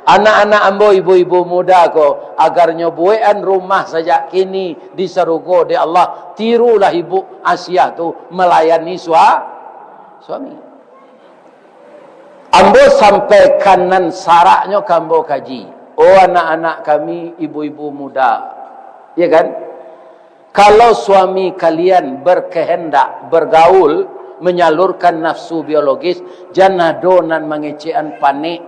Anak-anak ambo, ibu-ibu muda ko, agar nyobuean rumah sejak kini diserugo di Allah. Tirulah ibu Asia tu melayani suami. Ambo sampai kanan saraknya kambo kaji. Oh anak-anak kami, ibu-ibu muda. Ya kan? Kalau suami kalian berkehendak, bergaul, menyalurkan nafsu biologis, jangan donan mengecean panik.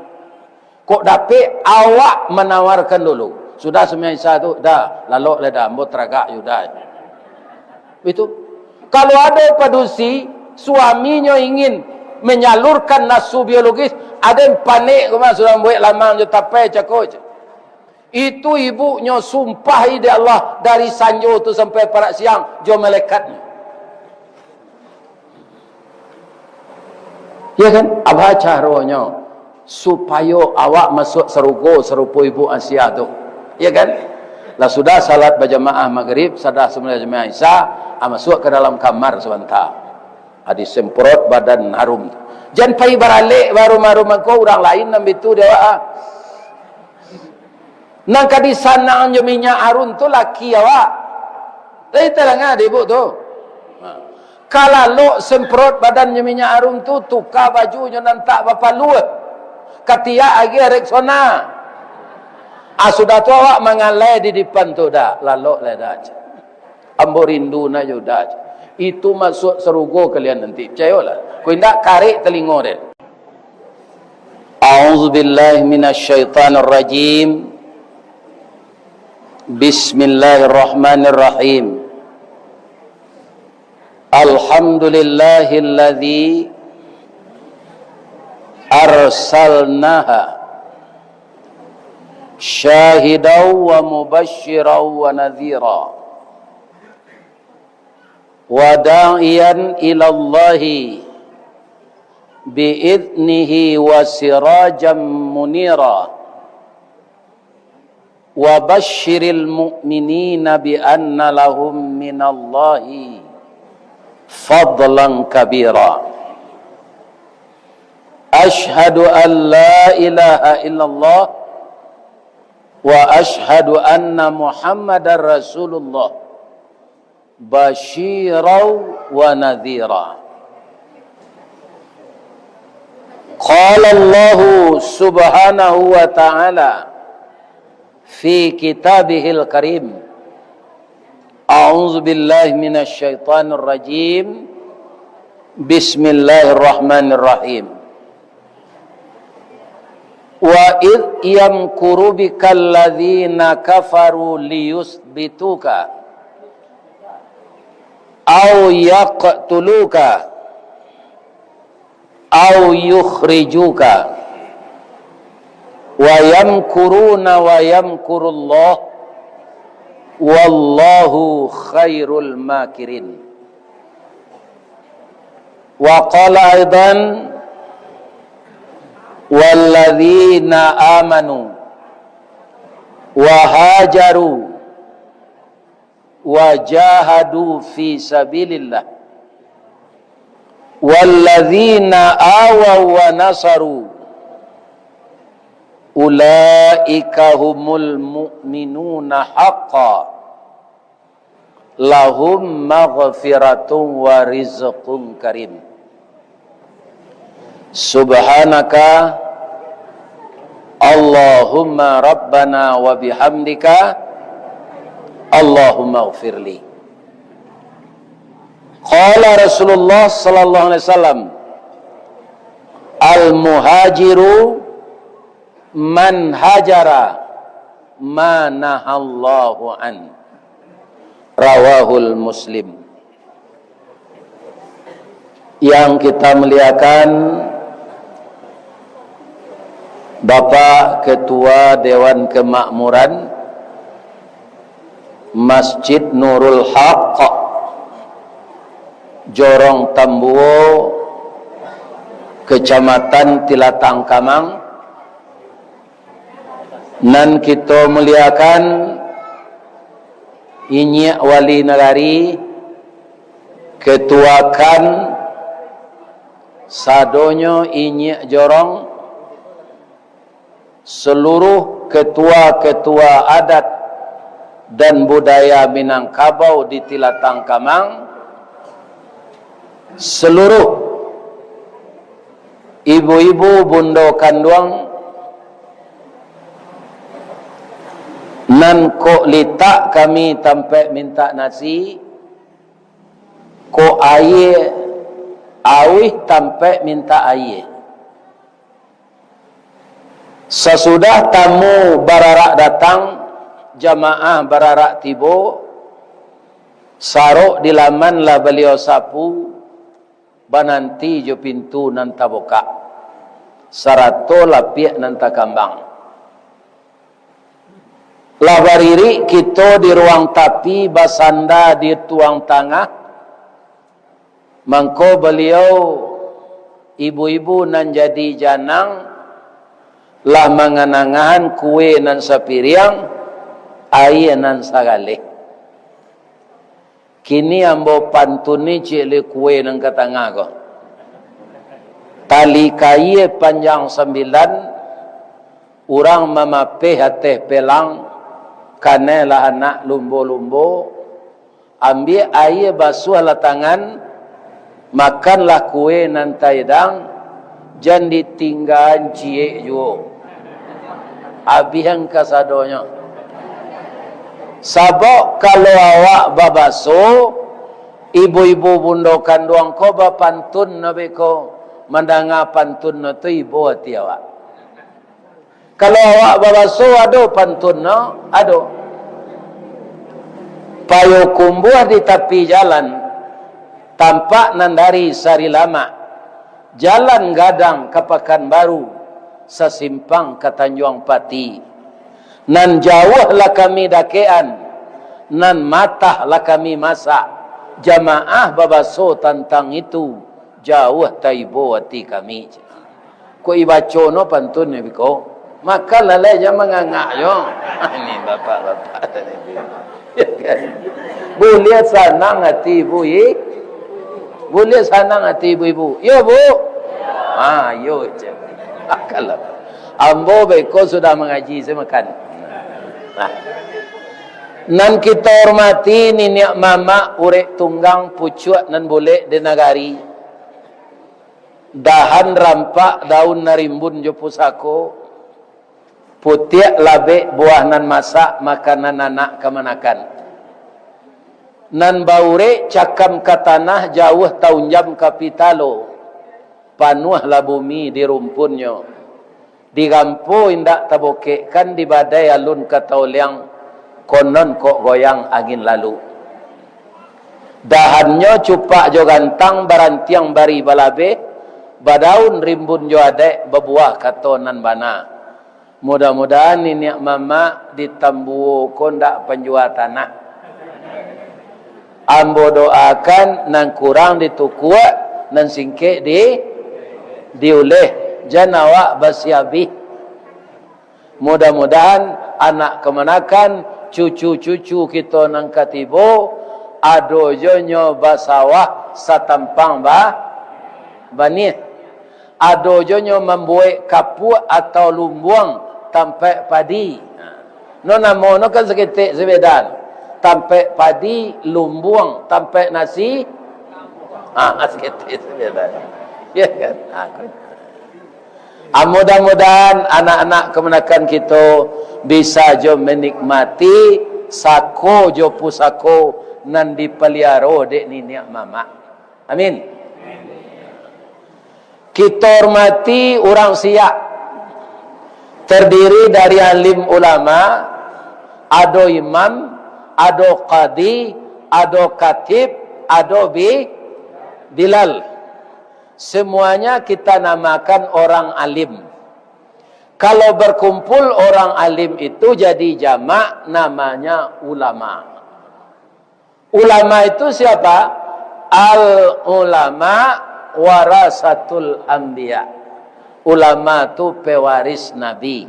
Kok dapet awak menawarkan dulu. Sudah semasa tu, dah, lalu dah, ambo teragak yudah. Itu. Kalau ada padusi, suaminya ingin menyalurkan nafsu biologis, ada yang panik, sudah buat lama, tapi cakap. Itu ibunya sumpahi di Allah dari sanjo tu sampai parak siang, jo malaikatnya. Ya kan? Apa caranya? Supaya awak masuk serugo serupa ibu Asia tu. Ya kan? Lah sudah salat berjamaah maghrib, sudah semula jemaah Isya, masuk ke dalam kamar sebentar. Disemprot badan harum. Jangan pergi beralik baru-baru mangko orang lain ambil tu dia. Nang kadi sana anjo minyak harum tu laki awak. Lai terangah ibu tu. Kalau lo semprot badannya minyak harum tu, tukar bajunya dan tak bapa luah. Katia agi reksona. Sudah tu awak mengalai di depan tu dah. Lalu lah dah. Ambo rindu na jo dah. Itu masuk serugo kalian nanti. Percayalah. Kau indak karik telingo dia. A'udzubillahi minasyaitanir rajim. Bismillahirrahmanirrahim. Alhamdulillahilladzi arsalnaha syahidan wa mubasysyiran wa nadhira wa da'iyan ila Allahi bi'idnihi wa sirajan munira wa basyiril mu'minina bi anna lahum minallahi fadlan kabira. Ashhadu an la ilaha illallah wa ashhadu anna Muhammadar Rasulullah basyiran wa nadhira. Qala Allah subhanahu wa ta'ala fi kitabihil karim. A'udzu billahi minasy syaithanir rajim. Bismillahirrahmanirrahim. Wa id yamkuru bikal ladzina kafaru liyusbituka aw yaqtuluka aw yukhrijuka wa yamkuruna wa yamkurullah wallahu khairul makirin. Wa qala aidan walladzina amanu wa hajaru wa jahadu fi sabilillah walladzina awaw wa nasaru ulaika humul mu'minuna haqqan lahum maghfiratun wa rizqun karim. Subhanaka Allahumma rabbana wa bihamdika Allahumma ighfirli. Qala Rasulullah sallallahu alaihi wasallam al-muhajiru man hajara ma nahallahu an. Rawahul Muslim. Yang kita muliakan Bapak Ketua Dewan Kemakmuran Masjid Nurul Haq Jorong Tambuo, Kecamatan Tilatang Kamang. Dan kita muliakan Inyi Wali Negari, Ketua KAN Sadonyo Inyi Jorong, seluruh ketua-ketua adat dan budaya Minangkabau di Tilatang Kamang, seluruh ibu-ibu bundo kanduang nan ko litak kami tampe minta nasi, ko aye awih tampe minta aye. Sesudah tamu bararak datang, jamaah bararak tibo, sarok di laman lah beliau sapu, bananti jo pintu nan taboka, sarato lapiak nan takambang. Labariri kita di ruang tapi basanda di tuang tangah, mangko beliau ibu-ibu nan jadi janang lah manganangahan kue nan sapiriang air nan sagale. Kini ambo pantuni cile kue nan katangah ko. Tali kaye panjang 9, urang mamape hate pelang, kanelah anak lumbo-lumbo, ambil air basuh lah tangan, makanlah kue nan taidang, jangan ditinggal cie jo. Abihan kasadonya. Sabok kalau awak babaso, ibu-ibu bundo kanduang ko bapantun nabe ko, mandanga pantun na tu ibu hati awak. Kalau awak babaso ado pantun no, ado. Payo kumbuah di tepi jalan, tampak nandari sari lama, jalan gadang ke Pekanbaru, sesimpang ke Tanjung Pati, nan jauh lah kami dakean, nan matah lah kami masak, jamaah babaso tentang itu, jauh taibo hati kami. Ko ibaco no pantun ni biko, maka lalai jangan mengangak yo. Ini bapak-bapak tadi. Boleh senang hati ibu ye, boleh senang hati ibu-ibu. Yo bu, yo je. Kalau ambo beko sudah mengaji saya makan. Nan kita hormati niniak mama urek tunggang pucuak nan boleh di nagari. Dahan rampak daun narimbun jo pusako. Putiak labe buah nan masak makanan anak kemanakan. Nan baure cakam ke tanah jauh tahun jam kapitalo. Panuhlah bumi di rumpunnya. Di gampo indak taboke kan di badai alun katauliang konon kok goyang angin lalu. Dahannya cupak jo gantang barantiang bari balabe, badaun rimbun jo adek bebuah katonan bana. Mudah-mudahan ini mama ditambu kondak penjual tanah. Ambo doakan nan kurang ditukua nan singke diuleh janawa basiabi. Mudah-mudahan anak kemanakan cucu-cucu kita nang katibo ado jonyo basawah satampang bani ado jonyo membuat kapu atau lumbuang tampai padi. No namo no kan seketik sebedan tampai padi lumbuang tampai nasi seketik sebedan. Ya kan? Mudah-mudahan anak-anak kemenakan kita bisa jo menikmati sako jo pusako nan dipeliaro dek niniak mama. Amin. Kita hormati orang siak terdiri dari alim ulama, ado imam, ado qadi, ado katib, ado bilal. Semuanya kita namakan orang alim. Kalau berkumpul orang alim itu jadi jamak namanya ulama. Ulama itu siapa? Al-ulama warasatul anbiya. Ulama itu pewaris Nabi.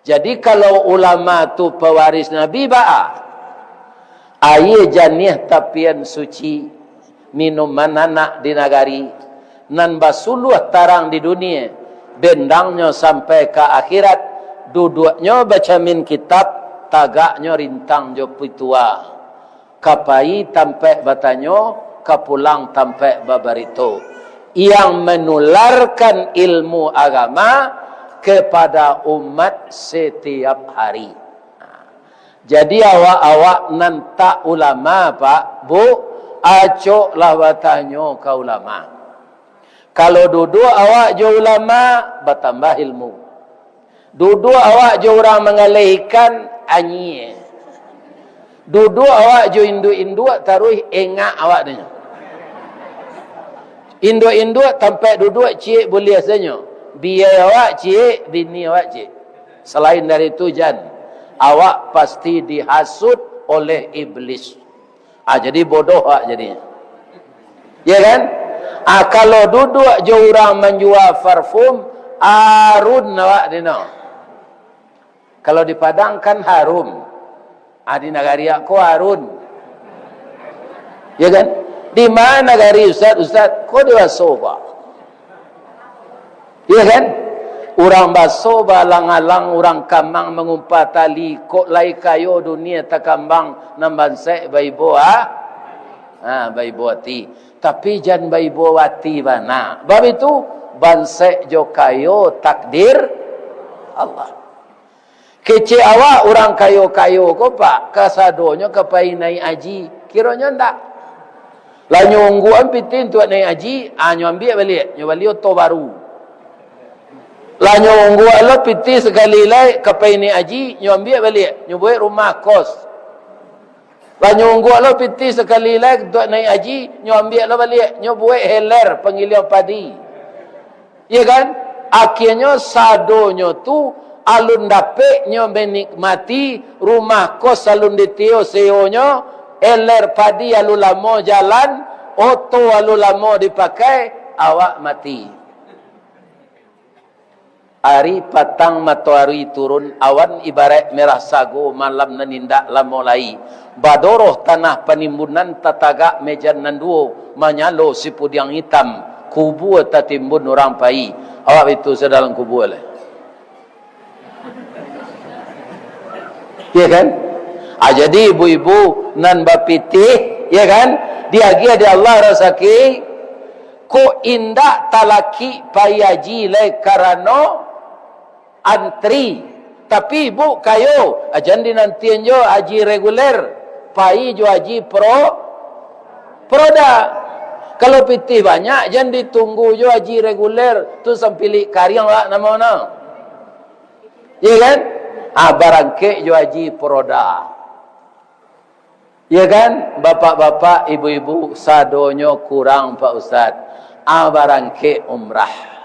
Jadi kalau ulama itu pewaris Nabi, aye janih tapian suci, minuman anak di nagari, nan basuluh tarang di dunia, Bendangnya sampai ke akhirat. Duduknya baca min kitab. Tagaknya rintang jo pitua. Kapai tampai batanyo. Kapulang tampai babarito. Yang menularkan ilmu agama kepada umat setiap hari. Jadi awak-awak nantak ulama pak, bu, acoklah batanyo ke ulama. Kalau duduk awak jo ulama, bertambah ilmu. Duduk awak jo orang mengalihkan, anyi. Duduk awak jo induk-induk, taruh engak awak tanya. Induk-induk sampai duduk cik boleh asalnya. Biar awak cik, bini awak cik. Selain dari itu jan. Awak pasti dihasut oleh iblis. Jadi bodoh awak jadinya. Ya kan? Kalau duduk je orang menjual parfum, arun awak dino. Kalau di Padang kan harum. Di negari aku harun. Ya kan? Di mana negari Ustaz? Kau dewasa pak? Ya kan? Orang baso balang-alang, orang kamang mengumpat tali, kok lai kayo dunia takambang nambansek baibo baibo hati. Tapi jan baibo hati bana. Bab itu bansek jo kayo takdir Allah. Kece awak orang kayo-kayo ko pak, kasadonyo kapainai aji, kiranya ndak. Lah nyungguan pitin tuan nai aji, nyo ambil balik, nyo balik to baru. Lah nyunggu Allah piti sekali lai kapai ni aji nyo ambil balik nyo buat rumah kos. Lah nyunggu Allah piti sekali lai untuk naik aji nyo ambil Allah balik nyo buat heler pengiliau padi. Ya kan? Akhirnya sadonyo tu alun dapet nyo menikmati rumah kos alun ditio seonyo heler padi alun lama jalan oto alun lama dipakai awak mati. Hari patang matahari turun, awan ibarat merah sago, malam nanindak lamolai. Badoroh tanah penimbunan tatagak mejan nanduo, manyalo sipud yang hitam, kubu tatimbun orang pai. Awak itu sedalam kubu oleh. Ya kan? Jadi ibu-ibu nan bapitih, ya kan? Dia dia Allah rasaki, ko indak talaki payaji le karano antri, tapi ibu kayo ajan dinantian jo haji reguler, pai jo haji proda. Kalau pitih banyak jangan ditunggu jo haji reguler tu sampili karyang lah nama mana. Ya kan? Barangke jo haji proda. Ya kan? Bapak-bapak, ibu-ibu sadonyo kurang Pak Ustaz. Barangke umrah.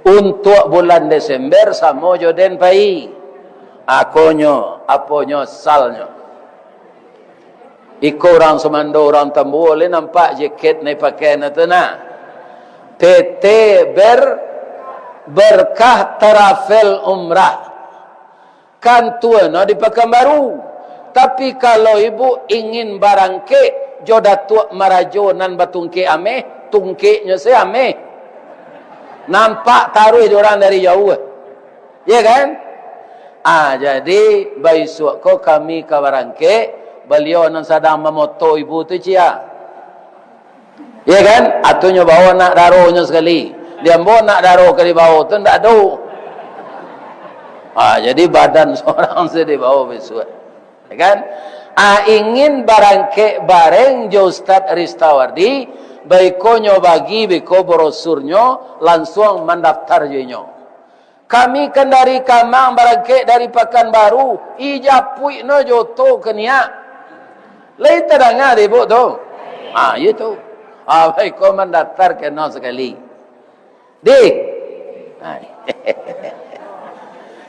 Untuk bulan Desember samo joden pai. Akonyo, aponyo, salnyo. Iko orang semando orang tambu boleh nampak jaket ni pakai na tu na. PT berkah travel umrah. Kan tua no di Pekanbaru. Tapi kalau ibu ingin barangke jodatuk marajo nan batungke ameh, tungkeknya saya ameh. Nampak taruh orang dari jauh. Ya kan? Jadi besok ko kami ke barangke, beliau nan sedang memoto ibu tu cia. Ya kan? Atunya bawa nak darohnya sekali. Dia bawa nak daroh ke di bawah tu ndak ada. Jadi badan seorang sedih bawa besok. Ya kan? Ingin barangke bareng jo Ustaz Ristawardi, baikonyo bagi beko brosurnya langsung mendaftar jenyo. Kami kan dari Kamang barangke dari Pekanbaru, ijapui no joto kenia. Lai terangah ibu tu. Itu. Baiko mendaftar kena sekali. Dik.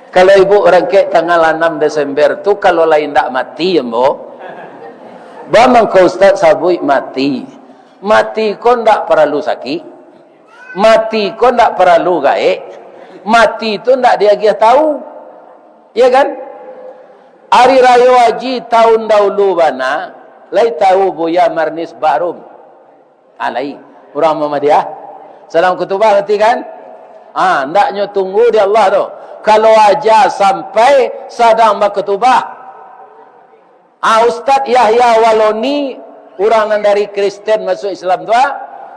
Kalau ibu rangke tanggal 6 Desember tu kalau lain tak mati embo. Bamang kau Ustaz sabui mati. Mati kau tak perlu sakit. Mati kau tak perlu gaek. Mati itu tak dia tahu. Ya kan? Hari Raya Haji tahun dahulu bana, lai tahu Buya Marnis Barum. Lai orang Muhammadiyah. Salam kutubah ngerti kan? Ndaknya tunggu di Allah tu. Kalau aja sampai sedang berkutubah. Ustaz Yahya Waloni, orang dari Kristen masuk Islam tu,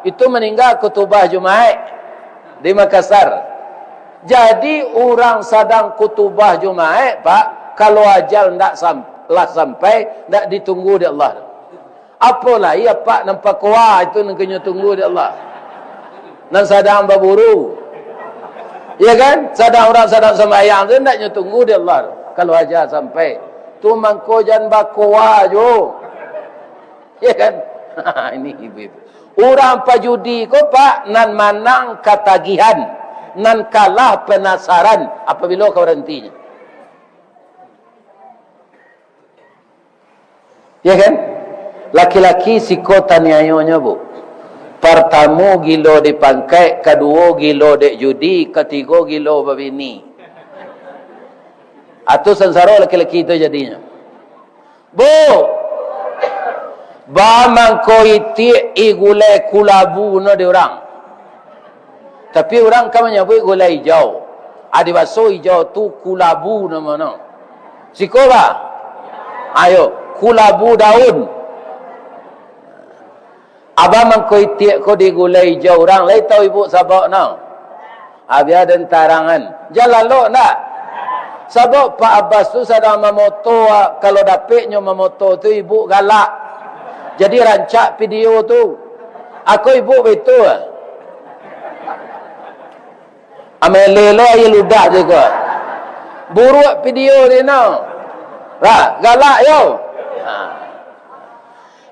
itu meninggal kutubah Jumaat di Makassar. Jadi orang sedang kutubah Jumaat, Pak, kalau ajal ndak sampai, ndak ditunggu di Allah. Apalah ya Pak nampak kuat itu nak tunggu di Allah. Dan sedang berburu. Ya kan? Sedang sembahyang tu hendaknya tunggu di Allah. Kalau aja sampai. Tu mangko jan bakwa jo. Ya kan? Ini ibu-ibu. Orang pajudi ko Pak nan manang katagihan, nan kalah penasaran apabila kau berhentinya. Ya kan? Laki-laki siko taniayonya bu. Pertama gilo di pangkai, kedua gilo di judi, ketiga gilo babini. Atau sengsara laki-laki itu jadinya. Bu, bamangko iti igulai kulabu no di orang. Tapi orang kan menyebut gulai hijau. Adi baso hijau tu kulabu nama no. Siko ba? Ayo, kulabu daun. Abang mengkoi tiak ko di gulai hijau orang lain tahu ibu sabak no. Abia dan tarangan. Jalan lo nak. Sabak Pak Abbas tu sedang memoto, kalau dapatnya memoto tu ibu galak. Jadi rancak video tu. Aku ibu betul. Amele lo ayo ludah juga. Buruk video ni no. Galak yo.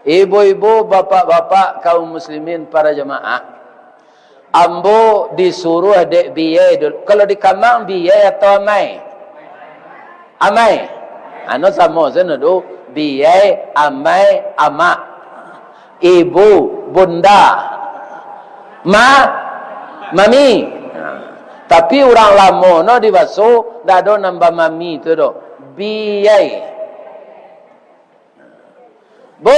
Ibu-ibu, bapak-bapak, kaum muslimin, para jemaah. Ambo disuruh dek biaya dulu. Kalau di kamang biaya atau amai? Amai. Ano sama sana tu. Biaya, amai, amak. Ibu, bunda. Mami. Tapi orang lama no di baso, dah ada nambah mami tu do. Biaya. Bu,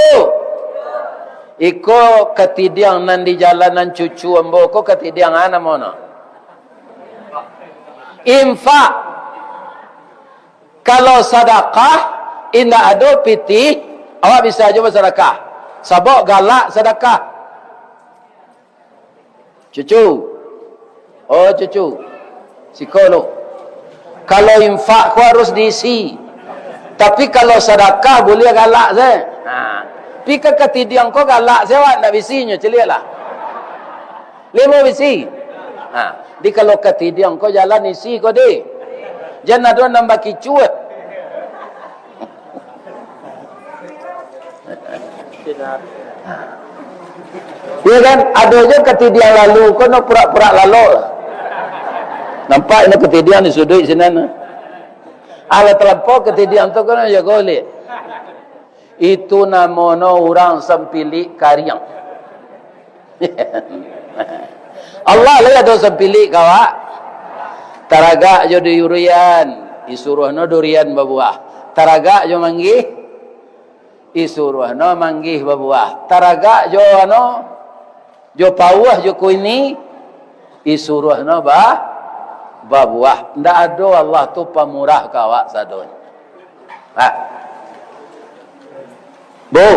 iko ketidiang nan di jalanan cucu ambo, ko ketidiang ana mono. Infak. Kalau sedekah, indah ada piti, awak bisa aja bersedekah. Sabok galak sedekah. Cucu. Oh cucu. Psikolog. Kalau infak ko harus diisi. Tapi kalau sedekah boleh galak saya. Pi ke ketidiang ko galak saya nak bisinya celiaklah. Lima bisi. Di kalau ketidiang ko jalan isi ko di. Jangan ada nambah kicuat. Ya kan ada je ketidiang lalu ko nak pura-pura lalu. Nampak ini ketidiang di sudut sini na. Ala terlampau ketidiang tu kena jaga oleh. Itu namanya orang sempilik karyang. Allah lah ada sempilik kawak. Taraga jo di durian, isuruhno durian berbuah. Taraga jo manggih, isuruhno manggih berbuah. Taraga jo ano, jo pauah jo kuini, isuruhno berbuah. Ndak ada Allah tu pemurah kawak sadon. Bu,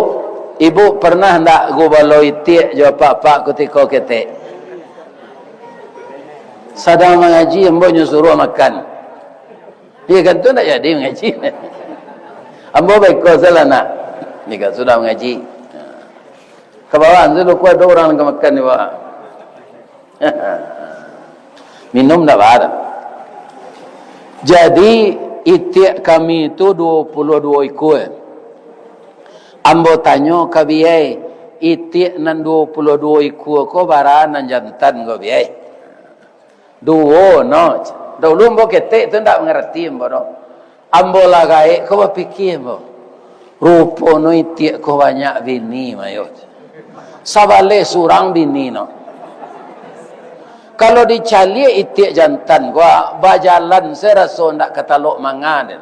ibu pernah ndak go baloi tiak jo pak-pak ketika ketek? Sedang mengaji, ambo suruh makan. Dia kan tu nak jadi mengaji. Ambo baik kau salah nak. Ni kan sudah mengaji. Ke bawah tu lu kuat orang nak makan ni bawah. Minum dah bar. Jadi itiak kami itu 22 ekor. Ambo tanya ke biai, itiak nan 22 ekor ko baran nan jantan ko biai. Dua no. Dulu ambo ketek tu ndak mengerti ambo no. Ambo lagai ko berfikir ambo. Rupa no itiak ko banyak bini mayot. Sabale surang bini no. Kalau dicali itiak jantan gua bajalan seraso ndak katalok mangan.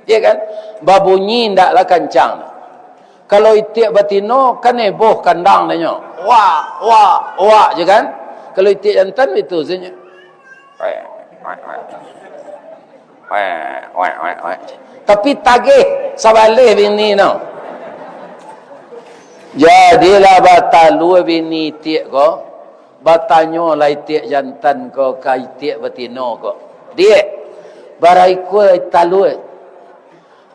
Ya kan? Babunyi ndaklah kencang. Kalau itiak batino kan eboh kandang nyo. Wah je kan? Kalau itiak jantan itu saja. Tapi tagih sabalih bini no. Jadilah batalua bini tiak ko, batanyo lai tiak jantan ko, kai tiak betino ko. Dia barai ku talua.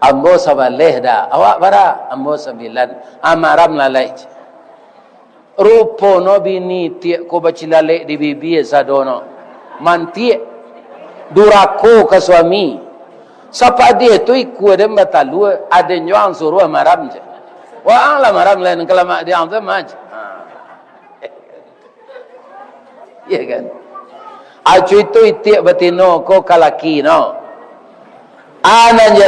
Ambo sabalih dah. Awak bara ambo 9. Amaram lalai. Rupo no bini tiak ko bacilalek di bibi sadono. Mantiak durako ke suami. Siapa dia tu ikut dia batalua, ada nyuang suruh maram je. Wah lah maram lain kalau mak dia tu maj. Ya kan? Acu itu itiak betino ko kalaki no. Anan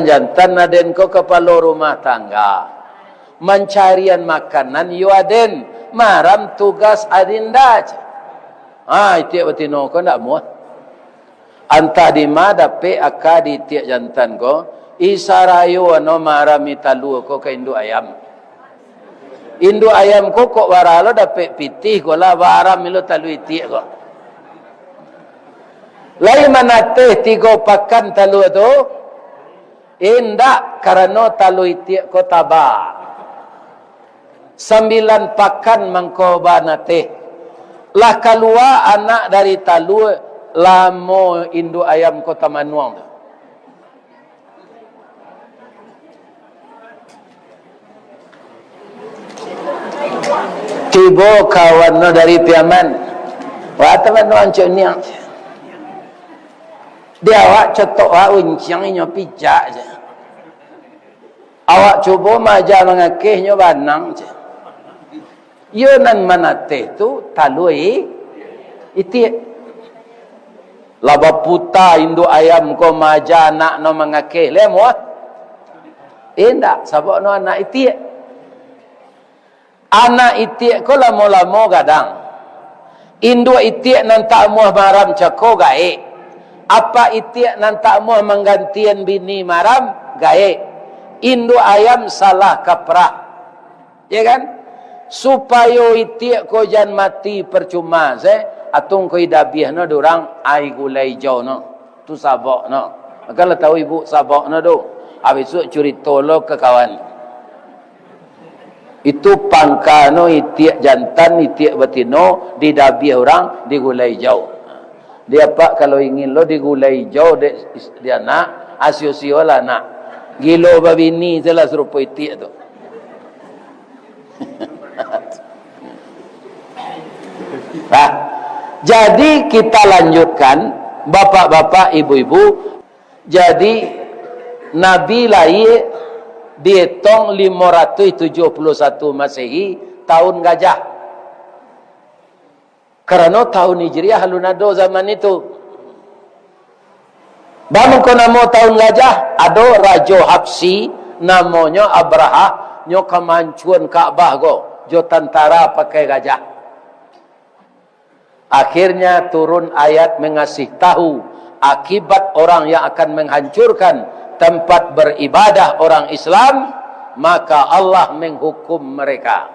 jantan aden ko kepala rumah tangga. Mencarian makanan yu aden, maram tugas adinda. Itiak betino ko ndak muat. Antah di mana pe akadi tiak jantan ko isarayo ano marami talu ko ka indu ayam. Indu ayam ko kok waralo dapat pitih ko la waram ilo talu tiak ko. Lai manate tigo pakan talu tu indak karena talu tiak ko taba. 9 pakan mangko banate. Lah keluar anak dari talu lamo indu ayam kota manuang. Tibo kawan no dari Piaman. Wah teman nuan cok niang. Dia awak cetok awak unciang nyo pijak je. Awak cuba maja mengakeh nyo banang je. Yo nan manate tu talui iti laba puta indu ayam ko maja anak no mengakeh le muat. Indak sabok no anak itiak. Anak itiak ko lamo-lamo gadang. Indu itiak nan tak muah maram cako gae. Apa itiak nan tak muah menggantian bini maram gae. Indu ayam salah kaprah. Ya kan? Supaya itiak ko jan mati percuma atung ko idabiah no dorang ai gulai jau no tu sabok no maka la tahu ibu sabok no do habis tu curi tolo ke kawan itu pangka no itiak jantan itiak betino didabiah orang di gulai jau. Dia pak kalau ingin lo di gulai jau dia nak asio-sio lah nak gilo babini jelas rupa itiak tu. Jadi kita lanjutkan bapak-bapak, ibu-ibu. Jadi Nabi lahir dihitung 571 Masehi tahun gajah. Karena tahun Hijriah halunado zaman itu. Bangun ko namo tahun gajah ada Raja Habsi namanya Abraha nyo kemancuan Ka'bah go jo tentara pakai gajah. Akhirnya turun ayat mengasih tahu akibat orang yang akan menghancurkan tempat beribadah orang Islam, maka Allah menghukum mereka.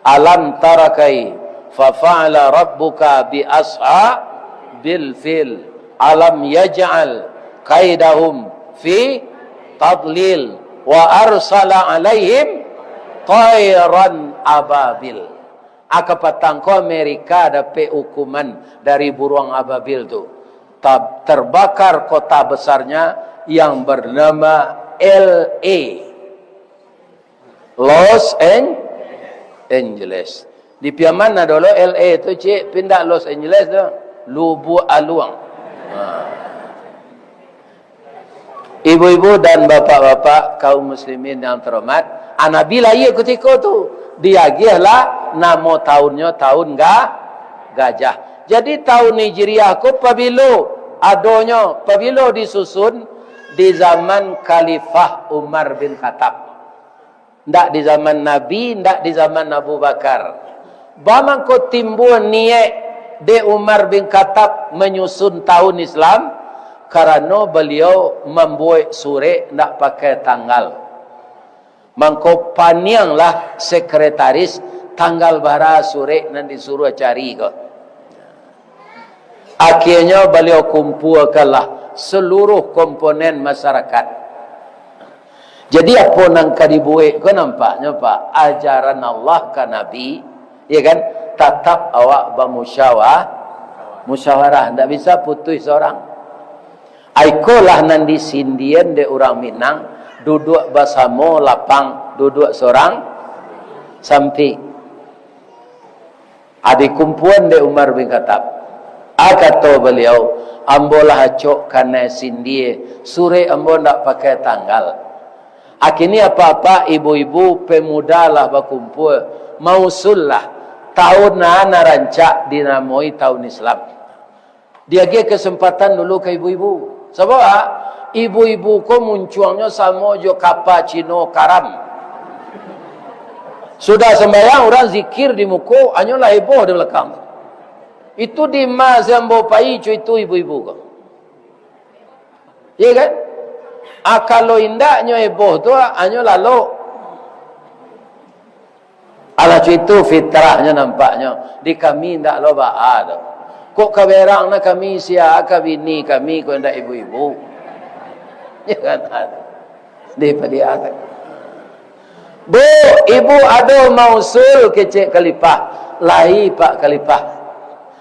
Alam tarakai fa fa'ala rabbuka bi ashabil fil alam yaj'al kaidahum fi tadlil wa arsala alaihim tayran ababil. Akapatang ko Amerika dapat hukuman dari burung ababil tu. Terbakar kota besarnya yang bernama LA. Los Angeles. Di pihak mana dulu LA tu cik pindah Los Angeles tu? Lubu Aluang. Ibu-ibu dan bapak-bapak kaum muslimin yang terhormat, Nabi lahir ketika tu. Dia lah nama tahunnya tahun gajah. Jadi tahun Hijriah ko pabilo adonyo pabilo disusun di zaman Khalifah Umar bin Khattab. Ndak di zaman Nabi, ndak di zaman Abu Bakar. Bama ko timbul niat de Umar bin Khattab menyusun tahun Islam karena beliau membuat surat ndak pakai tanggal. Mangko panianglah sekretaris tanggal bara sore nan disuruh cari kok. Akhirnya beliau kumpulkanlah seluruh komponen masyarakat. Jadi apa nang kadibuik kau nampaknya Pak, ajaran Allah ke Nabi, ya kan? Tetap awak musyawarah, ndak bisa putus seorang. Aikolah nan di Sindian de orang Minang, duduk bersama lapang, duduk seorang sampai. Adik kumpulan de Umar bin Khattab. Kata beliau, ambolah acok kana Sindie, sure ambo ndak pakai tanggal. Akhirnya apa-apa ibu-ibu pemuda lah berkumpul, mausul lah tahun na rancak dinamai tahun Islam. Dia ge kesempatan dulu ke ibu-ibu. Sebab ibu-ibu ko munculnya sama jo kapa Cino karam. Sudah sembahyang orang zikir di muka, hanyalah heboh di belakang. Itu di mas yang bawa pai itu ibu-ibu ko. Iya kan? Kalau indaknya heboh tu hanya lalu. Ala itu fitrahnya nampaknya. Di kami ndak lo ada. Kok kaberang na kami sia kabini kami ko ndak ibu-ibu. Ya kan ada. Di pada ada. Bu, ibu ada mausul kecik kalipah. Lahi Pak kalipah.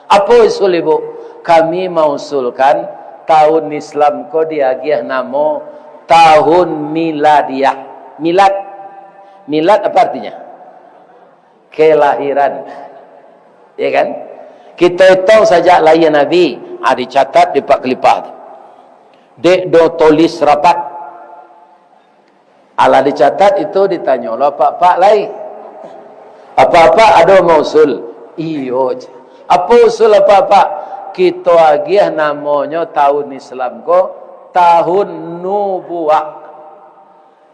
Apa usul ibu? Kami mausulkan tahun Islam ko diagiah namo tahun miladiah. Milad apa artinya? Kelahiran. Ya kan? Kita hitung saja lahir Nabi, dicatat di Pak Kelipah. Dek do tulis rapat. Ala dicatat itu ditanya lo pak lain. Apa-apa ada mausul. Iyo. Apa usul apa-apa? Kita agiah namanya tahun Islam ko tahun nubuah.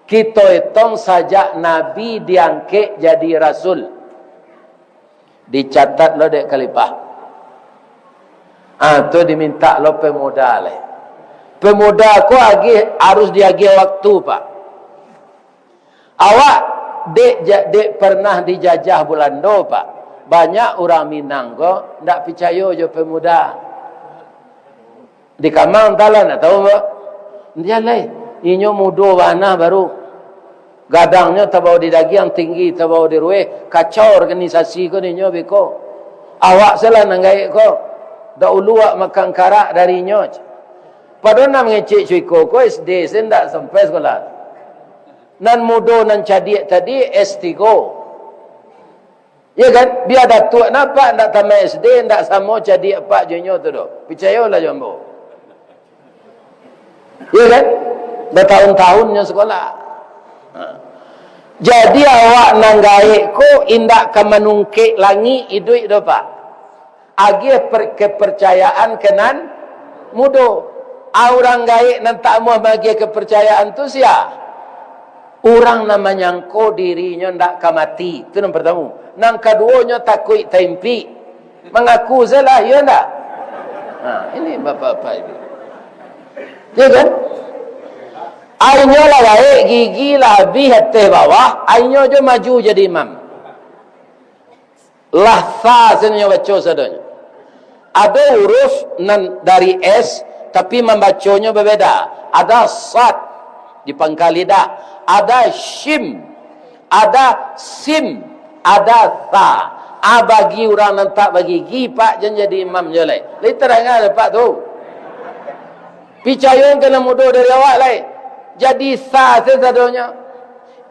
Kita hitung saja Nabi diangkat jadi Rasul. Dicatat lo dek Kalipah. Tu diminta lo pemuda le. Pemuda ko harus diagi waktu Pak. Awak dek pernah dijajah Belanda Pak. Banyak orang Minang ko ndak percaya jo pemuda. Di Kamang talan tak tahu Pak. Dia lai, inyo mudo wana baru. Gadangnya tabau di daging tinggi, tabau di ruwe, kacau organisasi ko ninyo beko. Awak salah nanggai ko. Da uluak makan karak dari inyo. Padahal nak mengecek cuiko ko SD sendak sampai sekolah. Nan mudo nan cadik tadi S3. Ya kan? Biar datuk nampak ndak tamat SD, ndak sama cadik pak jonyo tu doh. Percayalah jombo. Ya kan? Bertahun-tahunnya sekolah. Jadi awak nanggai ko indak ke menungkik langi hidup do Pak. Agi kepercayaan kenan mudo. Orang gaik nan tak mau bagi kepercayaan tu sia. Orang namanya ko dirinya ndak ke mati. Itu yang pertama. Nang keduanya takut tempi. Mengaku salah ya ndak? Ini bapak-bapak ini. Ya kan? Ainyo lah baik, gigi lah lebih hati bawah, ainyo je maju jadi imam. Lahsa sebenarnya baca sadanya. Ada huruf dari S, tapi membacanya berbeza. Ada sad di pangkal lidah, ada shim, ada sim, ada tha. Bagi orang yang tak bagi gi pak jangan jadi imam je lai. Literangnya pak tu. Picayon kena mudah dari awak lai. Jadi sah sesadanya.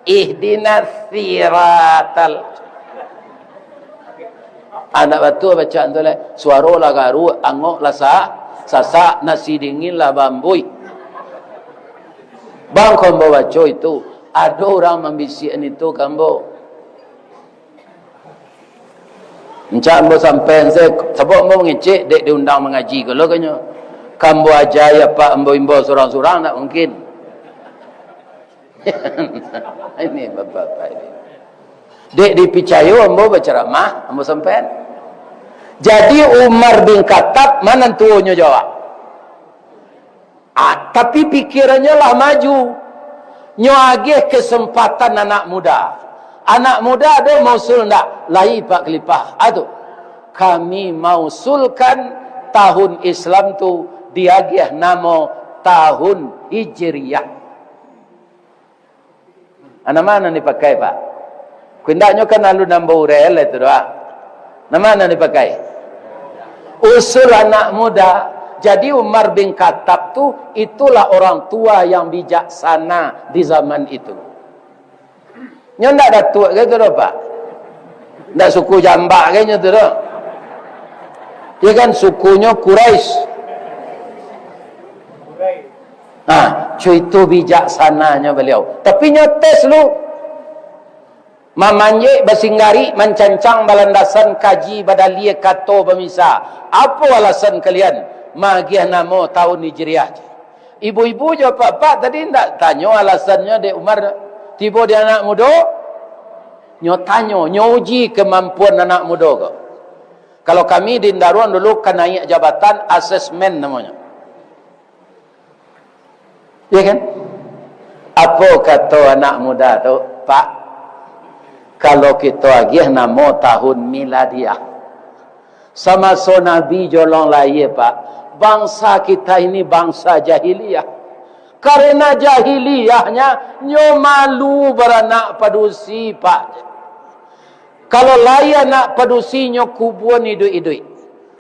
Ihdinas siratal. Anak batu bacaan tu lah. Suara lah garu, angok lah sasak, nasi dingin lah bambui. Bang kombo baca itu. Ada orang membisikkan itu kambo. Encak ambo sampai saya sebab ambo mengecek dek diundang mengaji kalau kanya. Kambo aja ya pak ambo imbo surang-surang tak mungkin. Ini bapak-bapak ini. Dek dipicayo ambo berceramah, ambo sampean. Jadi Umar bin Khattab mana tuanya jawab. Tapi pikirannya lah maju. Nyoagih kesempatan anak muda. Anak muda ada mausul ndak? Lai Pak Kelipah. Aduh. Kami mausulkan tahun Islam tu diagih nama tahun Hijriyah. Nama mana dipakai Pak? Kundaknya kan lalu nambah urel itu doa. Nama mana dipakai? Usul anak muda. Jadi Umar bin Khattab tu itulah orang tua yang bijaksana di zaman itu. Nya ndak datuk gitu doh Pak. Ndak suku Jambak kayaknya tu doh. Dia kan sukunya Quraisy. Cuy itu bijaksananya beliau. Tapi nyotes lu. Mamanye basinggari mencancang balandasan kaji badalie kato bemisa. Apa alasan kalian? Magiah nama tahun Hijriah. Ibu-ibu jawab pak tadi ndak tanya alasannya de Umar tiba dia anak muda. Nyo tanya, nyo uji kemampuan anak muda ke. Kalau kami di Daruan dulu kan naik jabatan asesmen namanya. Ya kan? Apa kata anak muda tu? Pak, kalau kita agih nama tahun miladiah. Sama so Nabi jolong lahir Pak. Bangsa kita ini bangsa jahiliyah. Karena jahiliyahnya, nyo malu beranak padusi Pak. Kalau lahir anak padusi nyo kubuan idui-idui.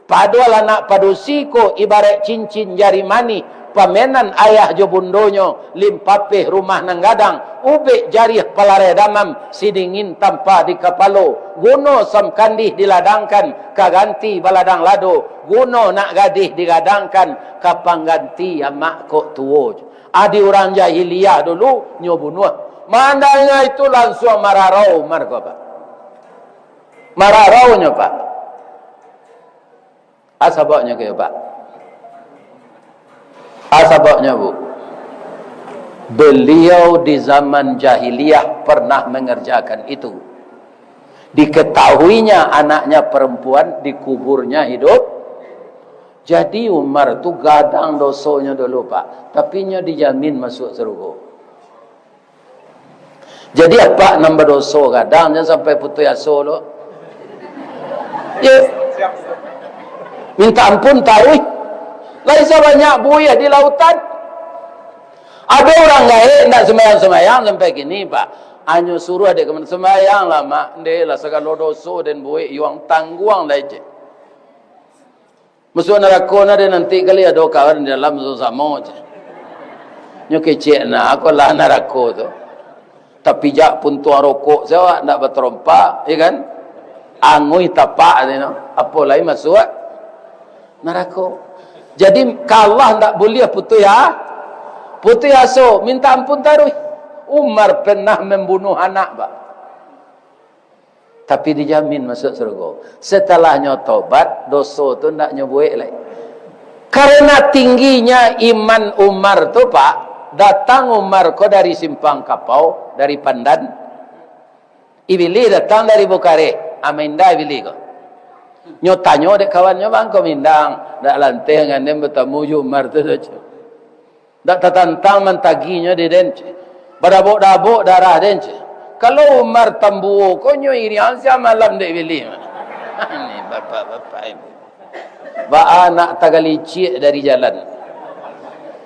Padahal anak padusi ko ibarat cincin jari mani. Pamenan ayah jo bundonyo limpapeh rumah nanggadang ubek jari palare damam sidingin tanpa di kapalo guno samkandih diladangkan kaganti baladang lado guno nak gadih digadangkan kapang ganti amak kok tuo. Adi orang jahiliyah dulu nyo bunuh mandalnya itu langsung mararau margo Pak. Mararau nyo Pak. Asaboknya ke Pak. Asabaknya Bu, beliau di zaman jahiliyah pernah mengerjakan itu. Diketahuinya anaknya perempuan dikuburnya hidup. Jadi Umar tu gadang dosanya dulu Pak, tapi nya dijamin masuk surga. Jadi apa nambah dosa gadangnya sampai putus asa lo. Ya. Minta ampun taruh. Lain sebanyak buaya di lautan. Ada orang gaib nak sembahyang-sembahyang sampai gini Pak. Hanya suruh adik kemen sembahyang lah mak. Dia lah segala dosa dan buaya yang tangguang lah je. Masuk neraka na dia nanti kali ada kawan di dalam sama je. Nyo kecik nak aku lah neraka tu. Tapi jak pun tuan rokok saya nak berterompak, ya kan? Angui tapak ni no. Apa lagi masuk neraka. Jadi kalau tak boleh putus asa minta ampun taruh. Umar pernah membunuh anak Pak. Tapi dijamin masuk surga. Setelahnya tobat, dosa tu tak nyebuik lagi. Karena tingginya iman Umar tu Pak, datang Umar ko dari Simpang Kapau, dari Pandan. Ibili datang dari Bukare, Aminda ibili ko. Nyo tanyo dek kawannya bang kau mindang dak lantai dengan dem bertemu Umar tu saja. Dak tertantang mentaginya di dence. Badabok-dabok darah dence. Kalau Umar tambuo ko nyo iri ansia malam dek beli. Ni bapak-bapak ibu. Ba anak tagalicik dari jalan.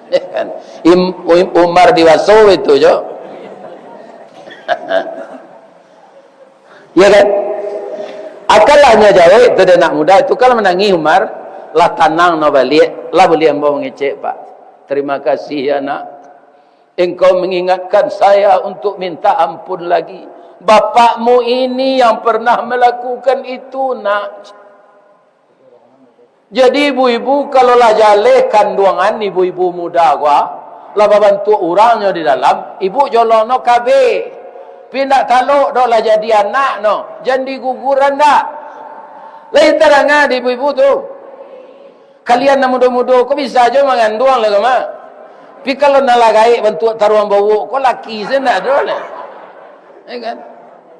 Kan Umar diwaso itu jo. Ya kan? Akalahnya jawab itu dia nak muda itu kalau menangi Umar lah tanang no balik lah boleh ambau mengecek Pak. Terima kasih ya nak. Engkau mengingatkan saya untuk minta ampun lagi. Bapakmu ini yang pernah melakukan itu nak. Jadi ibu-ibu kalau lah jaleh kandungan ibu-ibu muda gua lah bantu orangnya di dalam ibu jolono kabeh. Pindah taluk dah lah jadi anak no. Jangan diguguran dah. Lain terangan ibu-ibu tu. Kalian nak muda-muda kau bisa aja mengandung lah kama. Tapi kalau nak lagai bentuk taruhan bau kau laki je nak dah lah. Ya kan?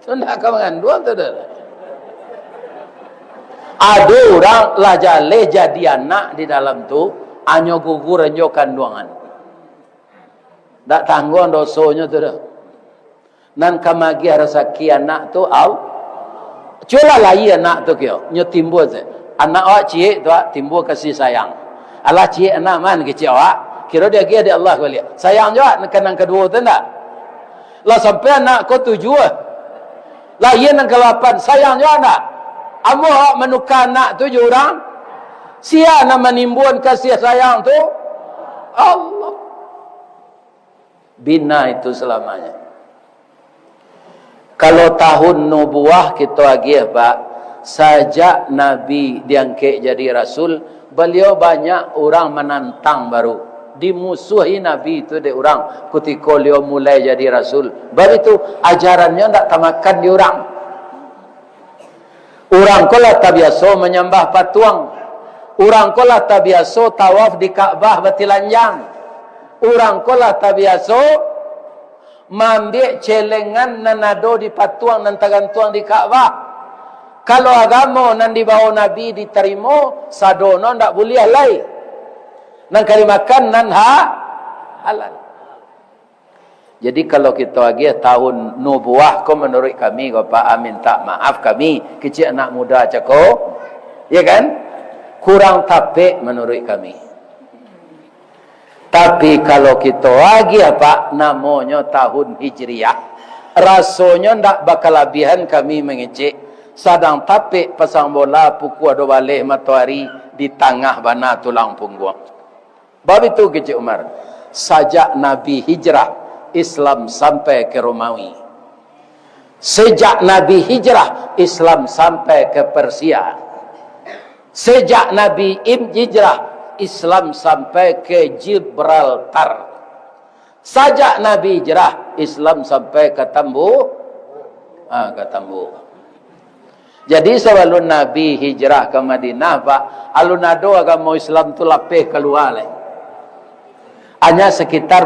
Tu nak kau mengandung tu dah. Ada orang lah jaleh jadi anak di dalam tu hanya guguran jo kandungan. Tak tanggung dosanya tu dah. Nan kamagi rezeki anak tu au cula lai anak tu kyo nyo timbul se Anak awak ciek tu timbul kasih sayang. Alah ciek anak man kecil awak. Kira dia dia Allah balik. Sayang juga kenang kedua tu tak? Lah sampai anak kau 7 lah ia nang ke-8 sayang juga tak? Amo awak menukar anak 7 orang. Sia nak menimbun kasih sayang tu Allah. Bina itu selamanya. Kalau tahun nubuah kita lagi Pak, sajak Nabi diangkat jadi Rasul, beliau banyak orang menantang baru. Dimusuhi Nabi itu dia orang ketika beliau mulai jadi Rasul. Baru itu ajarannya tak tamakan di orang. Orang kolah tak biasa menyembah patuang. Orang kolah tak biasa tawaf di Kaabah batilanjang. Orang kolah tak biasa mambil celengan nanado di patuang dan tagantuang di Kaabah. Kalau agama nan dibawa Nabi diterima, sadono ndak boleh halai. Nan kali makan nan halal. Jadi kalau kita lagi tahun nubuah, ko menurut kami, ko Pak Amin tak maaf kami, kecil anak muda cako, ya kan? Kurang tapik menurut kami. Tapi kalau kita lagi apa namanya tahun Hijriah, rasanya ndak bakal labihan kami mengecek sadang tapik pasang bola pukul 2 balik matahari di tengah bana tulang punggung. Bab itu kecik Umar. Sajak Nabi hijrah Islam sampai ke Romawi. Sejak Nabi hijrah Islam sampai ke Persia. Sejak Nabi hijrah Islam sampai ke Gibraltar. Sajak Nabi hijrah Islam sampai ke ke Tambu. Jadi sebelum Nabi hijrah ke Madinah Pak, alunado agama Islam tu lapih keluar leh. Hanya sekitar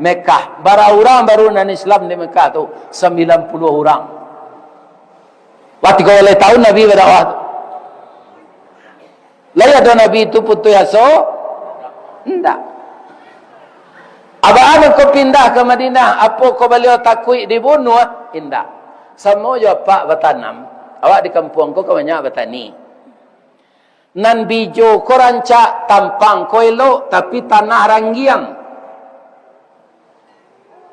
Mekah. Bara orang baru nan Islam di Mekah tu 90 orang. Waktu kau boleh tahu Nabi berdakwah tu. Layak ada Nabi itu putus asa? Tidak. Apa kau pindah ke Madinah? Apa kau beliau takut dibunuh? Tidak. Semua jawab Pak bertanam. Awak di kampung kau banyak bertani. Nan bijo kau rancak tampang kau elok tapi tanah ranggiang.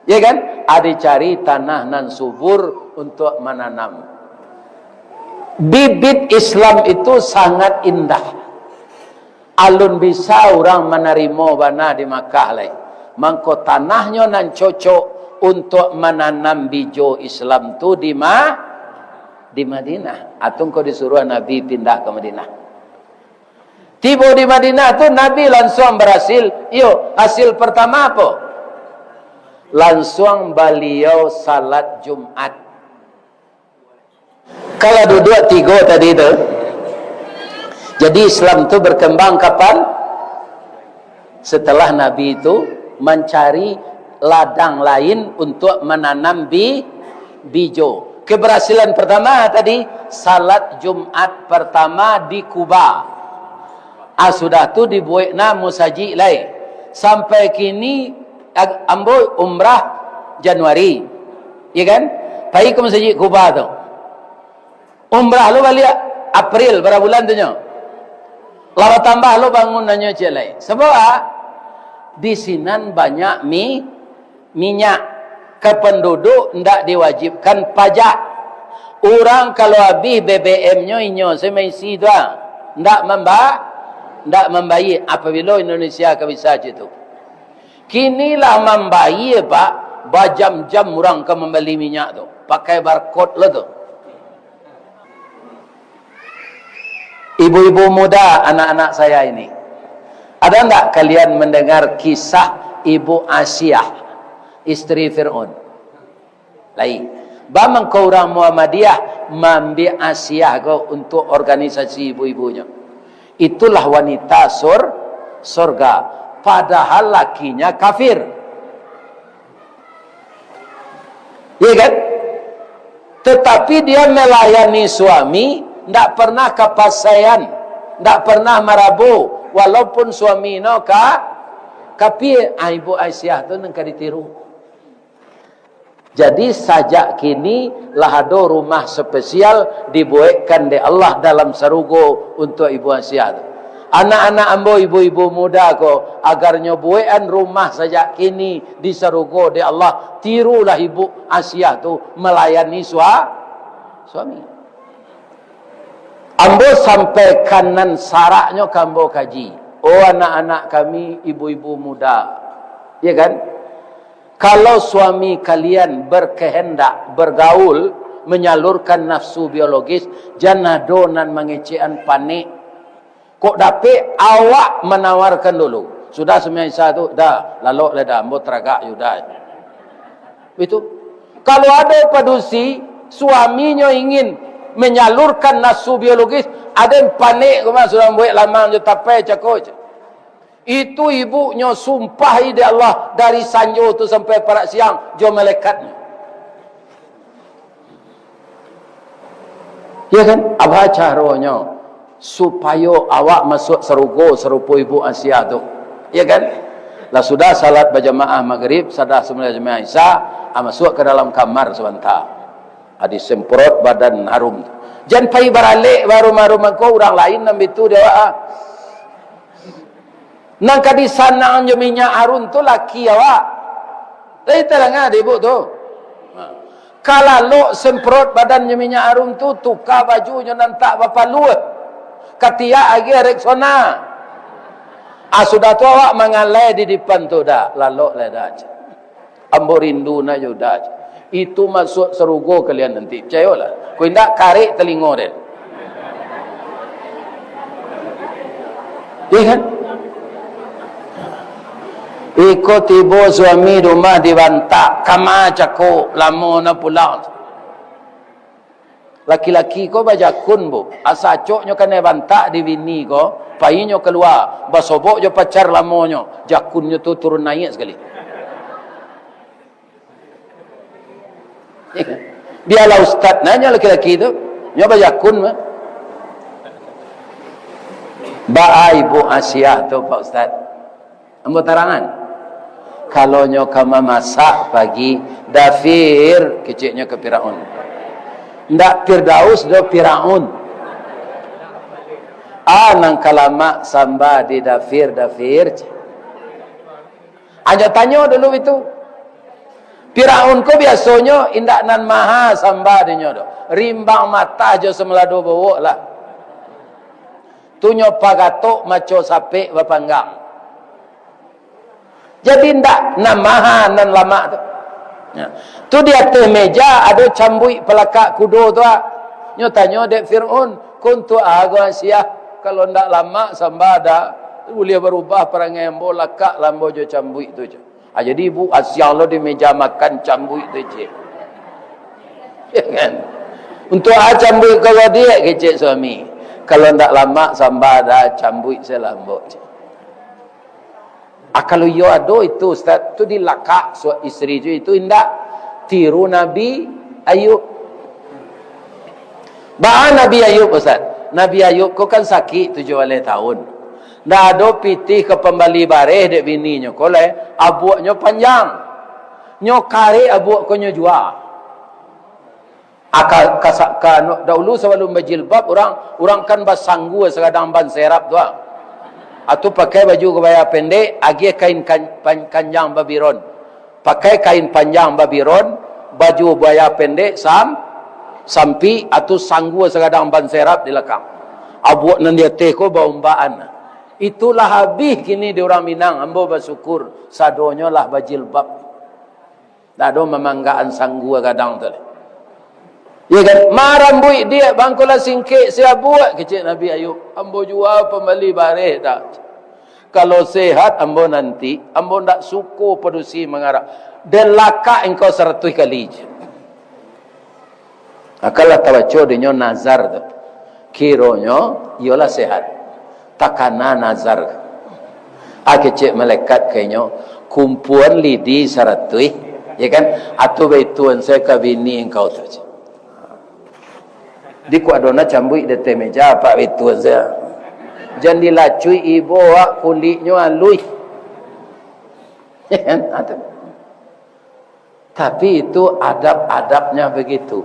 Ya kan? Ada cari tanah nan subur untuk menanam. Bibit Islam itu sangat indah. Alun bisa orang menerima bana di Makkah lain. Mangko tanahnya nan cocok untuk menanam bijo Islam tu di Madinah. Atau kau disuruh Nabi pindah ke Madinah. Tiba di Madinah tu Nabi langsung berhasil. Yo, hasil pertama apa? Langsung beliau salat Jumat. Kalau duduk 3 tadi tu. Jadi Islam itu berkembang kapan? Setelah Nabi itu mencari ladang lain untuk menanam bijo. Keberhasilan pertama tadi, salat Jumat pertama di Kuba. Sudah tu dibuat musaji lain. Sampai kini ambil umrah Januari. Ya kan? Pergi ke musaji Kuba tu. Umrah lu balik April berapa bulan tu nyo? Lalu tambah lo bangunannya jelai. Sebab di sinan banyak minyak. Kependuduk tidak diwajibkan pajak. Orang kalau habis BBM-nya inyo semesi tu tidak membayar apabila Indonesia bisa itu. Kinilah membayar Pak, berjam-jam orang ke membeli minyak tu. Pakai barcode lo tu. Ibu-ibu muda, anak-anak saya ini. Ada enggak kalian mendengar kisah Ibu Asyah, istri Fir'aun? Lain. Bamang kau orang Muhammadiyah mambil Asyah kau untuk organisasi ibu-ibunya. Itulah wanita surga. Padahal lakinya kafir. Ya kan? Tetapi dia melayani suami, tidak pernah kepasayan, tidak pernah marabu, walaupun suami no kapi. Ibu Aisyah tu nak ditiru. Jadi sajak kini lah ada rumah spesial dibuatkan oleh Allah dalam sarugo untuk Ibu Asia tu. Anak-anak ambo, ibu-ibu muda ko, agarnya buatan rumah sajak kini di sarugo oleh Allah, tirulah Ibu Asia tu melayani suami. Ambo sampai kanan saraknya kambo kaji. Oh anak-anak kami, ibu-ibu muda, ya kan? Kalau suami kalian berkehendak, bergaul, menyalurkan nafsu biologis, jangan donan mengecean panik. Kok dapat awak menawarkan dulu. Sudah semuanya satu, dah, lalu dah, ambo teragak yudah. Itu. Kalau ada padusi, suaminya ingin menyalurkan nafsu biologis, ada yang panik, sudah buat lama, tapi cakap. Itu ibunya sumpah ide Allah dari sanjo tu sampai parak siang, jo malaikatnya. Ya kan? Apa caranya supaya awak masuk serugo serupa Ibu Asia tu? Ya kan? Lah sudah salat berjamaah maghrib, sudah semula jemaah Isya, masuk ke dalam kamar sebentar. Hadis semprot badan harum. Jangan pergi beralik baru-baru mangko orang lain nampak itu dia. Nang kadi sana anjo minyak arun tu laki awak. Lai terangah ibu tu. Kalau lo semprot badannya minyak arun tu, tukar bajunya nantak bapa luar. Katia agi reksona. Sudah tu awak mengalai di depan tu dah. Lalu dah. Ambo rindu na jo dah. Itu masuk serugo kalian nanti. Percayalah. Kau indak karik telingo dia. Ya kan? Ikut ibu suami rumah dibantak, kama cakok lama na pulang. Laki-laki ko bajakun bu, asa coknya kena bantak di bini ko, painyo keluar, basobok jo pacar lamonyo, jakunnya tu turun naik sekali. Biarlah ustaz nanya laki-laki tu, nyo bajakun mah. Ba Ibu Asia tu Pak Ustaz. Ambo tarangan. Kalau nyo kama masak pagi, dafir keciknya ke Firaun. Ndak Firdaus do Firaun. Nang kalama samba di dafir. Aja tanya dulu itu. Firaun ko biasanya indak nan maha samba dinyo do. Rimbang mata aja semelado bawa lah. Tunyo pagatok maco sape bapanggang. Jadi ndak namaha nan lama tu. Ya. Tu di atas meja ada cambui pelakak kudo tu. Nyo tanya dek Fir'aun, kuntu agak Asia kalau ndak lama sambada boleh berubah perangai ambo lakak lambo jo cambui tu je. Jadi Ibu Asia lo di meja makan cambui tu je. Ya kan? Untuk cambui kalau dia kecik suami. Kalau ndak lama sambada cambui selambo je. Kalau yo ado itu Ustaz tu dilakak isteri itu indak tiru Nabi Ayub. Nabi Ayub Ustaz. Nabi Ayub ko kan sakit 7 tahun. Ndak ado pitih ke pembali bareh dek bininya ko le abuaknya panjang. Nyo kare abuak ko nyo jual. Kasakkan dahulu sebelum berjilbab orang kan basanggu sekadang ban serap tu. Atau pakai baju kebaya pendek, agi kain panjang babiron. Pakai kain panjang babiron, baju kebaya pendek sampi atau sanggu sekadang ban serap di lekang. Abuak nan dia teko baumbaan. Itulah habis kini di orang Minang, ambo bersyukur sadonyo lah bajilbab. Dado memanggaan sanggu kadang tu. Ya kan? Maram bui dia bangkola singkit saya buat kecil Nabi Ayub. Ambo jual pembeli bareh tak. Kalau sehat ambo nanti, ambo ndak suku padusi mengarap. Dan laka engkau 100 kali je. Akalah tawaco dinyo nazar tu. Kironyo ialah sehat. Takana nazar. Kecil malaikat kenyo kumpuan lidi 100. Ya kan? Atau beituan saya kabini engkau tu je. Di ku adona cambui de meja pak itu saya. Jangan dilacui ibu wak kulitnya alui. Tapi itu adab-adabnya begitu.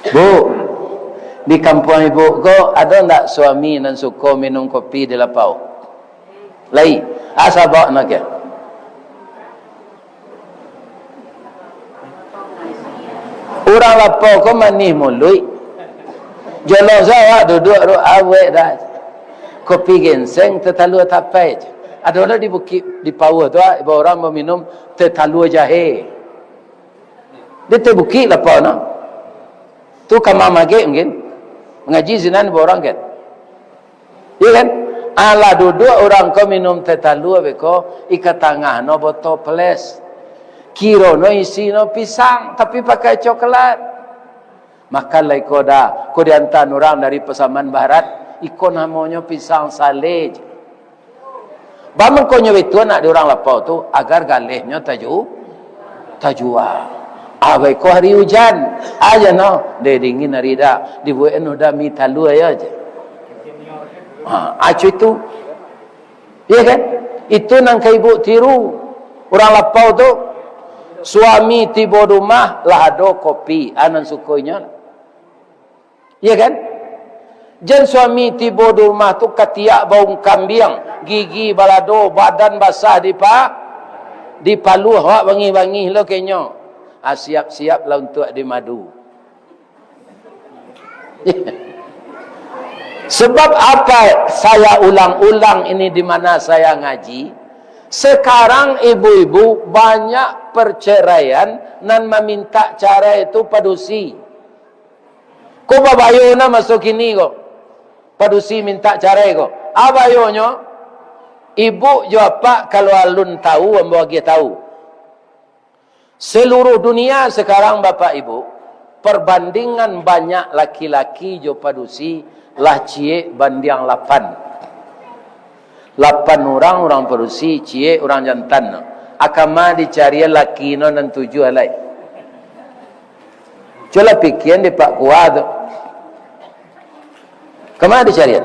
Bu, di kampung ibu ko ada ndak suami yang suka minum kopi di lapau? Lai, asa bawa nak ya? Orang lapau ko manis mului. Jolo saya duduk awet dah. Kopi ginseng terlalu tapai. Ada orang di bukit di Pau tu, orang meminum terlalu jahe. Dia terbukit lapau no. Tu kamar magik mungkin. Mengaji zinan orang kan. Ya kan? Ala duduk orang ko minum terlalu beko ikat tangah no botol peles. Kiro no isi no pisang tapi pakai coklat. Makan lah iko dah. Ko diantar orang dari Pasaman Barat, iko namanya pisang salej. Bamang ko nyo itu nak di orang lapau tu agar galehnya tajua. Abai ko hari hujan aja no, de dingin hari dah. Dibuat no dah mi talu aja. Acu itu. Ya kan? Itu nang kai ibu tiru. Orang lapau tu suami tiba rumah lah ada kopi anan sukonya. Ya kan? Jan suami tiba di rumah tu ketiak bau kambing, gigi balado, badan basah di palu hak wangi-wangi lo kenyo. Siap-siap lah untuk dimadu. Sebab apa saya ulang-ulang ini di mana saya ngaji? Sekarang ibu-ibu banyak perceraian dan meminta cara itu padusi. Ko babayo na masuk ini ko. Padusi minta cara ko. Abayonyo ibu jo apa kalau alun tahu ambo dia tahu. Seluruh dunia sekarang bapak ibu perbandingan banyak laki-laki jo padusi lah cie banding 8 orang padusi cie orang jantan. Akama dicari laki no dan 7 alai. Coba pikiran di Pak Kuat. Kemana dicari?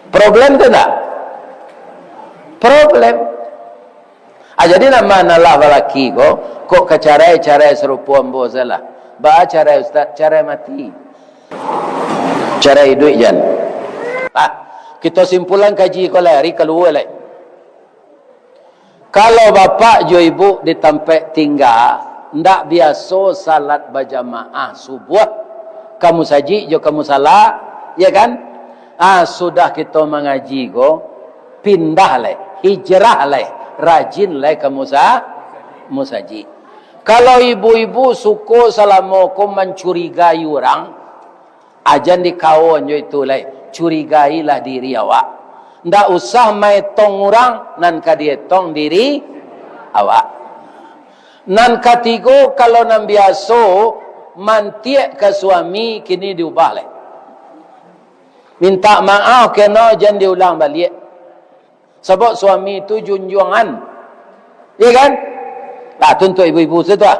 Problem tu tak? Problem. Jadi nama nalah lelaki kok kecarai serupa ambo salah. Ba cara ustaz, cara mati. Cara hidup jan. Kita simpulan kaji ko lari keluar lai. Kalau bapak jo ibu di tempat tinggal ndak biasa salat berjamaah subuh, kamu saji jo kamu salah, ya kan? Sudah kita mengaji pindah lai, hijrah lai, rajin lai kamu saji. Kalau ibu-ibu suko salamoko mencurigai orang, ajan di kawan jo itu lai, curigailah diri awak. Ndak usah mai tong orang nan kadietong diri awak. Nan ketiga kalau nan biasa mantiak ke suami kini diubah leh. Minta maaf kena jangan diulang balik. Sebab suami itu junjungan. Ya kan? Tak untuk ibu-ibu situ ah.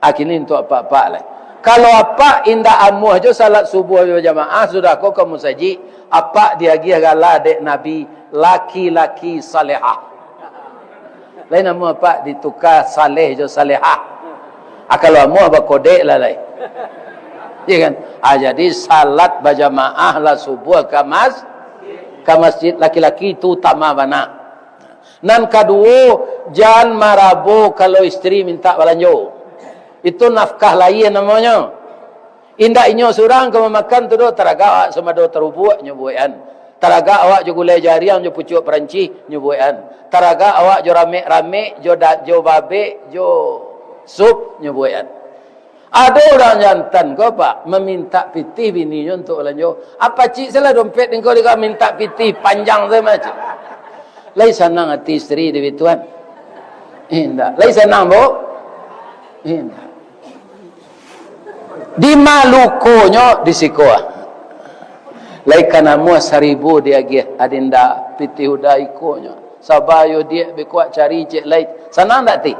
Akhirnya untuk apa-apa leh. Kalau apa indah amuh aja salat subuh berjamaah sudah kau kamu saji apa dia gala dek Nabi laki-laki salihah. Lain nama apa ditukar saleh jo salihah. Kalau amu apa kodek lah lain. Ya kan? Jadi salat berjamaah lah subuh ke masjid laki-laki itu utama mana. Nan kedua jangan marabu kalau isteri minta balanjo. Itu nafkah lain namanya. Indak inyo surang kamu makan tu do teraga sama do terubuk nyobuan. Taraga awak jo gulai jariang jo pucuk peranci nyobuan. Taraga awak jo rame-rame jo babe jo sup nyobuan. Ada orang jantan kau pak meminta pitih bininya untuk lanjut. Apa cik salah dompet engkau dia minta pitih panjang sama cik. Lai senang hati isteri di tuan. Indah. Lai senang bu. Indah. Di Maluku di Sikoa. Lai kana mua 1000 dia gih adinda pitih udah ikonya. Sabayo dia bekuat cari cek lai. Senang tak ti?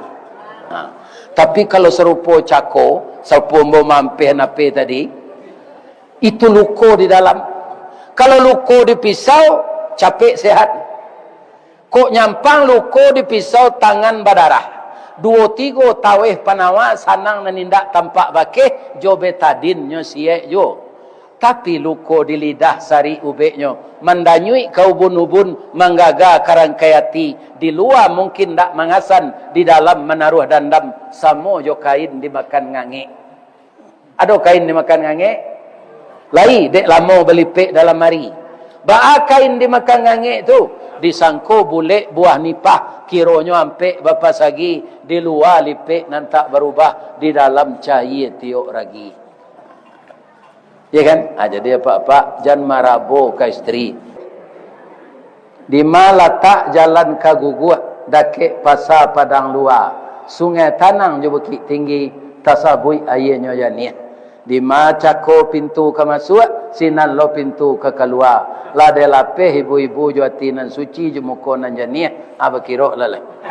Tapi kalau serupa cako, serupa mampih nape tadi, itu luko di dalam. Kalau luko di pisau, capek sehat. Kok nyampang luko di pisau tangan berdarah. Dua tiga tawih panawa sanang nanindak tampak bakeh jo betadin nyo siek jo. Tapi luko di lidah sari ubeknyo mandanyui kau ubun-ubun manggaga karangkayati di luar mungkin dak mangasan di dalam menaruh dandam samo jo kain dimakan ngange. Ado kain dimakan ngange? Lai dek lamo belipek dalam mari. Ba kain dimakan ngange tu disangko bulek buah nipah kironyo ampe bapa sagi di luar lipek nantak berubah di dalam cair tiok ragi. Ya kan? Jadi apa-apa jangan marabo ke istri. Di malata jalan kaguguh dake pasar padang luar. Sungai Tanang jo bukit tinggi tasabui ayahnya janiah. Di macako pintu ke masuk, sinan lo pintu ke keluar. Lade lapeh ibu-ibu jo atinan suci jo mukonan janiah. Apa kira lalai.